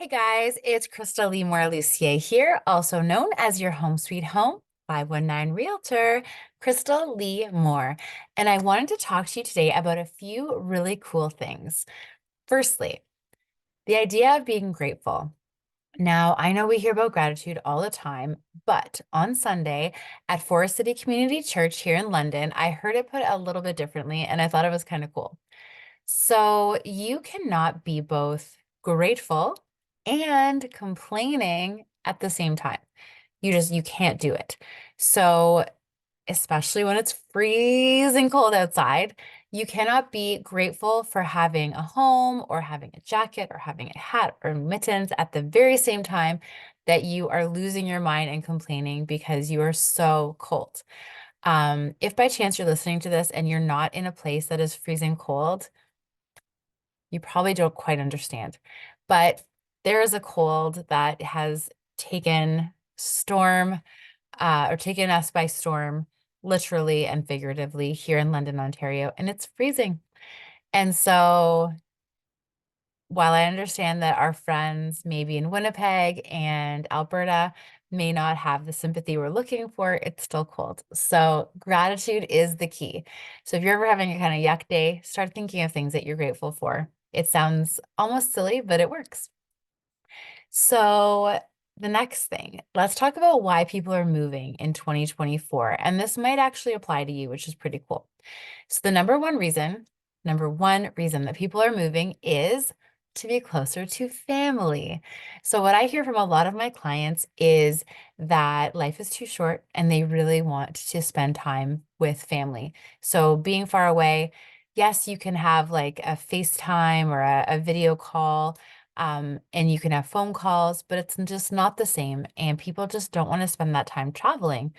Hey guys, it's Krystal Lucier here, also known as your home sweet home 519 Realtor, Krystal Lee Moore. And I wanted to talk to you today about a few really cool things. Firstly, the idea of being grateful. Now, I know we hear about gratitude all the time, but on Sunday at Forest City Community Church here in London, I heard it put a little bit differently and I thought it was kind of cool. So you cannot be both grateful and complaining at the same time. You can't do it. So especially when it's freezing cold outside, you cannot be grateful for having a home or having a jacket or having a hat or mittens at the very same time that you are losing your mind and complaining because you are so cold. If by chance you're listening to this and you're not in a place that is freezing cold, you probably don't quite understand. But there is a cold that has taken storm or taken us by storm, literally and figuratively here in London, Ontario, and it's freezing. And so while I understand that our friends maybe in Winnipeg and Alberta may not have the sympathy we're looking for, it's still cold. So gratitude is the key. So if you're ever having a kind of yuck day, start thinking of things that you're grateful for. It sounds almost silly, but it works. So the next thing, let's talk about why people are moving in 2024. And this might actually apply to you, which is pretty cool. So the number one reason that people are moving is to be closer to family. So what I hear from a lot of my clients is that life is too short and they really want to spend time with family. So being far away, yes, you can have like a FaceTime or a video call, and you can have phone calls, but it's just not the same. And people just don't want to spend that time traveling.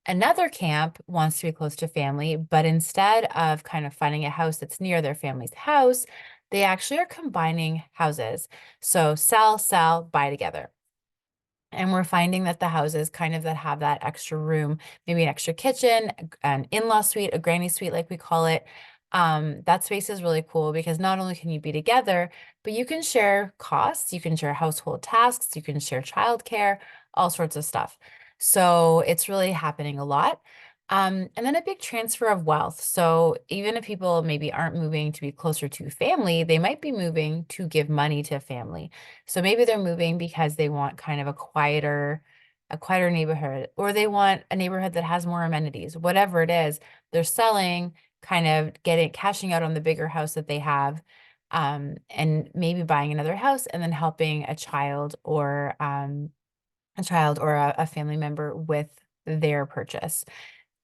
Another camp wants to be close to family, but instead of kind of finding a house that's near their family's house, they actually are combining houses. So sell, buy together. And we're finding that the houses kind of that have that extra room, maybe an extra kitchen, an in-law suite, a granny suite, like we call it. That space is really cool because not only can you be together, but you can share costs, you can share household tasks, you can share childcare, all sorts of stuff. So it's really happening a lot. And then a big transfer of wealth. So even if people maybe aren't moving to be closer to family, they might be moving to give money to family. So maybe they're moving because they want kind of a quieter neighborhood, or they want a neighborhood that has more amenities, whatever it is, they're selling, kind of cashing out on the bigger house that they have, and maybe buying another house and then helping a child or a family member with their purchase.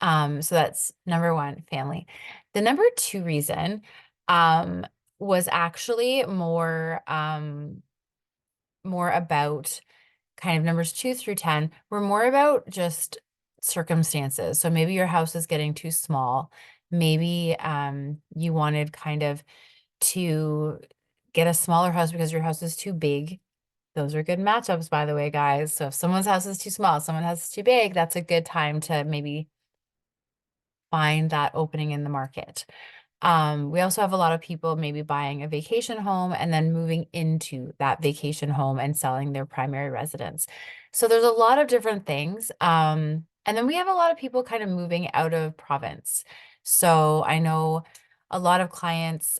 So that's number one, family. The number two reason, was actually more about kind of numbers 2 through 10 were more about just circumstances. So maybe your house is getting too small. Maybe you wanted kind of to get a smaller house because your house is too big. Those are good matchups, by the way, guys. So if someone's house is too small, someone's house is too big, that's a good time to maybe find that opening in the market. We also have a lot of people maybe buying a vacation home and then moving into that vacation home and selling their primary residence. So there's a lot of different things. And then we have a lot of people kind of moving out of province. So I know a lot of clients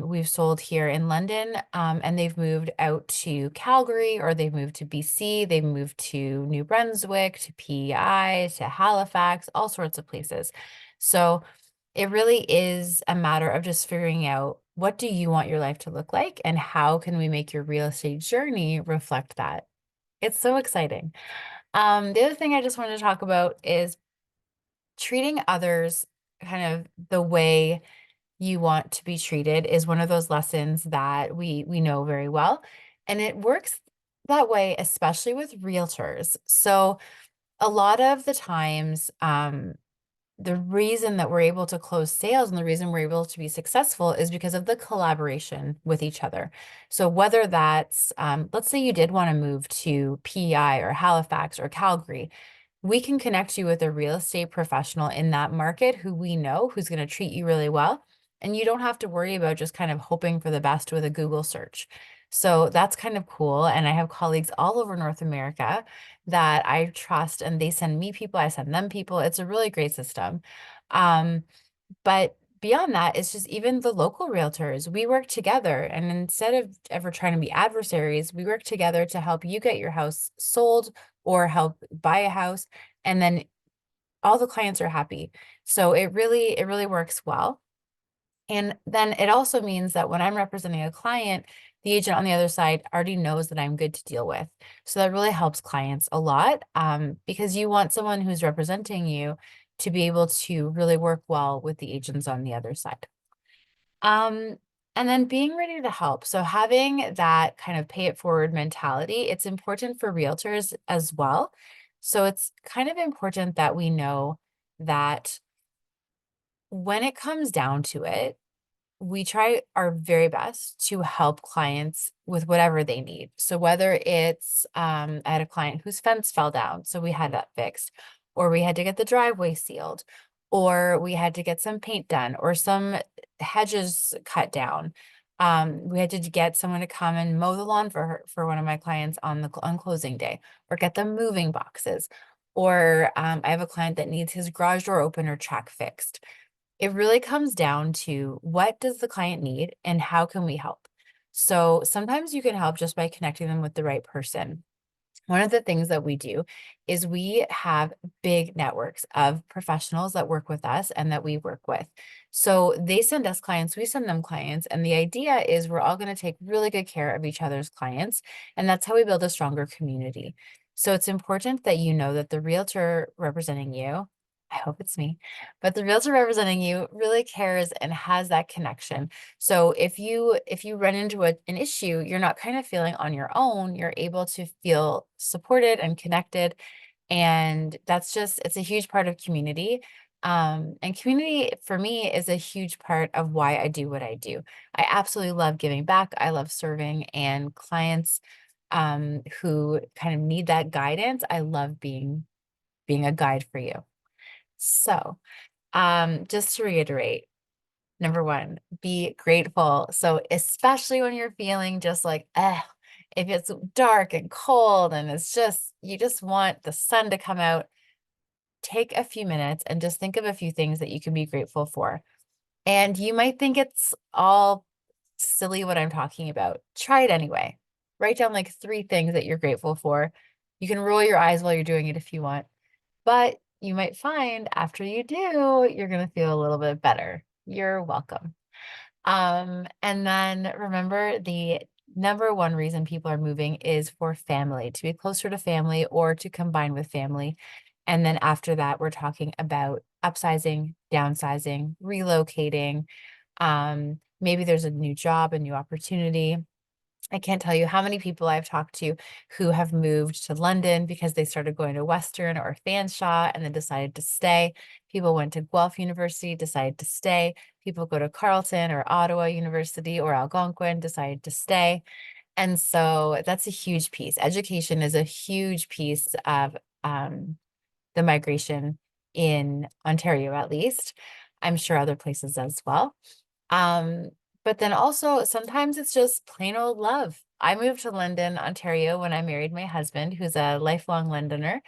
we've sold here in London, and they've moved out to Calgary, or they've moved to BC, they've moved to New Brunswick, to PEI, to Halifax, all sorts of places. So it really is a matter of just figuring out, what do you want your life to look like and how can we make your real estate journey reflect that? It's so exciting. The other thing I just wanted to talk about is treating others kind of the way you want to be treated is one of those lessons that we know very well. And it works that way, especially with realtors. So a lot of the times, the reason that we're able to close sales and the reason we're able to be successful is because of the collaboration with each other. So whether that's, let's say you did want to move to PEI or Halifax or Calgary, we can connect you with a real estate professional in that market who we know who's going to treat you really well. And you don't have to worry about just kind of hoping for the best with a Google search. So that's kind of cool. And I have colleagues all over North America that I trust, and they send me people, I send them people. It's a really great system. Um, but beyond that, it's just even the local realtors, we work together. And instead of ever trying to be adversaries, we work together to help you get your house sold or help buy a house. And then all the clients are happy. So it really works well. And then it also means that when I'm representing a client, the agent on the other side already knows that I'm good to deal with. So that really helps clients a lot, because you want someone who's representing you to be able to really work well with the agents on the other side. Um, and then being ready to help. So having that kind of pay it forward mentality, it's important for realtors as well. So it's kind of important that we know that when it comes down to it, we try our very best to help clients with whatever they need. So whether it's, I had a client whose fence fell down, so we had that fixed, or we had to get the driveway sealed, or we had to get some paint done, or some hedges cut down. We had to get someone to come and mow the lawn for her, for one of my clients on closing day, or get them moving boxes. Or I have a client that needs his garage door opener check fixed. It really comes down to what does the client need and how can we help? So sometimes you can help just by connecting them with the right person. One of the things that we do is we have big networks of professionals that work with us and that we work with. So they send us clients, we send them clients. And the idea is we're all going to take really good care of each other's clients. And that's how we build a stronger community. So it's important that you know that the realtor representing you, I hope it's me, but the realtor representing you really cares and has that connection. So if you run into an issue, you're not kind of feeling on your own, you're able to feel supported and connected. And that's just, it's a huge part of community. And community for me is a huge part of why I do what I do. I absolutely love giving back. I love serving, and clients who kind of need that guidance. I love being a guide for you. So, just to reiterate, number one, be grateful. So especially when you're feeling just like, if it's dark and cold and it's just, you just want the sun to come out, take a few minutes and just think of a few things that you can be grateful for. And you might think it's all silly what I'm talking about. Try it anyway. Write down like 3 things that you're grateful for. You can roll your eyes while you're doing it if you want, but you might find after you do, you're going to feel a little bit better. You're welcome. And then remember, the number one reason people are moving is for family, to be closer to family or to combine with family. And then after that, we're talking about upsizing, downsizing, relocating. Maybe there's a new job, a new opportunity. I can't tell you how many people I've talked to who have moved to London because they started going to Western or Fanshawe and then decided to stay. People went to Guelph University, decided to stay. People go to Carleton or Ottawa University or Algonquin, decided to stay. And so that's a huge piece. Education is a huge piece of the migration in Ontario, at least. I'm sure other places as well. Um, but then also sometimes it's just plain old love. I moved to London, Ontario when I married my husband, who's a lifelong Londoner.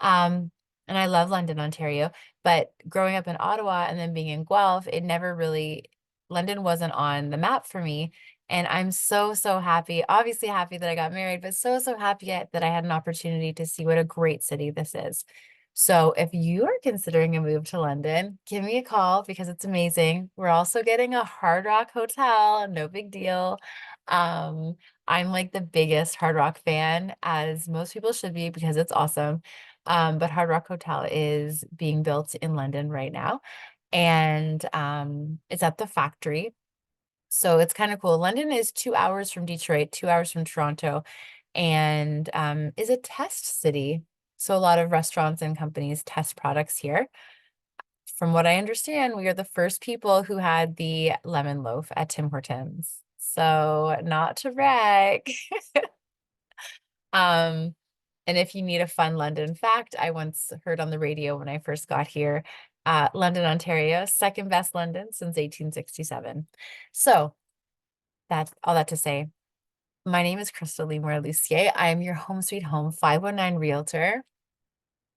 Um, and I love London, Ontario, but growing up in Ottawa and then being in Guelph, it never really, London wasn't on the map for me. And I'm so, so happy, obviously happy that I got married, but so, so happy that I had an opportunity to see what a great city this is. So if you are considering a move to London, give me a call because it's amazing. We're also getting a Hard Rock hotel, no big deal. Um, I'm like the biggest Hard Rock fan, as most people should be, because it's awesome. But Hard Rock Hotel is being built in London right now, and it's at the factory. So it's kind of cool. London is 2 hours from Detroit, 2 hours from Toronto, and is a test city. So a lot of restaurants and companies test products here. From what I understand, we are the first people who had the lemon loaf at Tim Hortons. So not to brag. Um, and if you need a fun London fact, I once heard on the radio when I first got here, London, Ontario, second best London since 1867. So that's all that to say. My name is Krystal Lee Lucier. I am your Home Sweet Home 519 Realtor,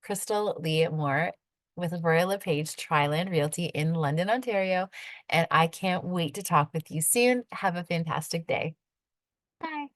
Krystal Lee Moore with Royal LePage Triland Realty in London, Ontario. And I can't wait to talk with you soon. Have a fantastic day. Bye.